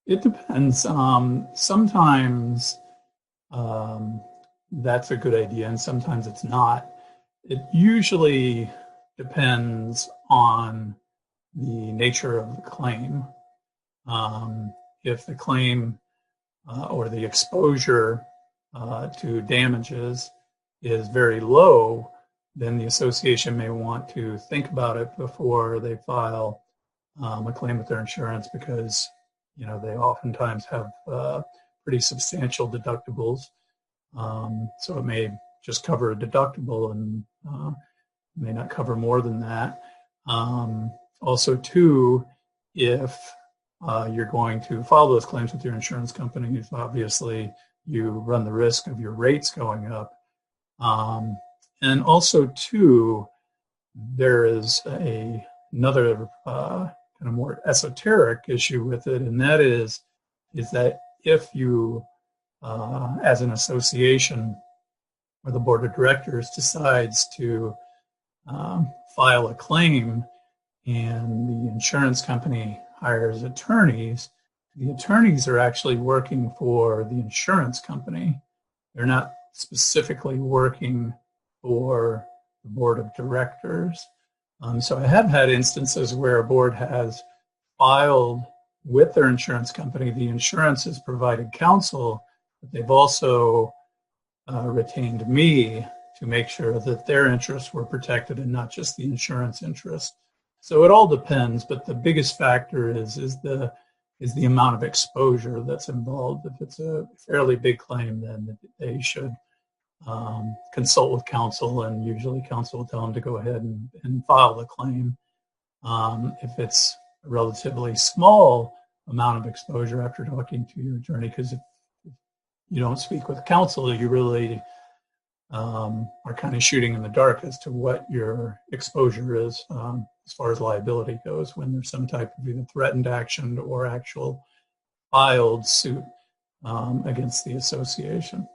It depends. Sometimes that's a good idea, and sometimes it's not. It usually depends on the nature of the claim. Um, if the claim or the exposure to damages is very low, then the association may want to think about it before they file a claim with their insurance, because they oftentimes have pretty substantial deductibles. So it may just cover a deductible and may not cover more than that. Also, too, if you're going to file those claims with your insurance company, obviously you run the risk of your rates going up. And also, too, there is another kind of more esoteric issue with it, and that is that if you, as an association or the board of directors, decides to file a claim and the insurance company hires attorneys, the attorneys are actually working for the insurance company. They're not specifically working for the board of directors. So I have had instances where a board has filed with their insurance company. The insurance has provided counsel, but they've also retained me to make sure that their interests were protected and not just the insurance interest. So it all depends, but the biggest factor is the amount of exposure that's involved. If it's a fairly big claim, then they should consult with counsel, and usually counsel will tell them to go ahead and file the claim. If it's a relatively small amount of exposure after talking to your attorney, because if you don't speak with counsel, you really are kind of shooting in the dark as to what your exposure is as far as liability goes when there's some type of either threatened action or actual filed suit against the association.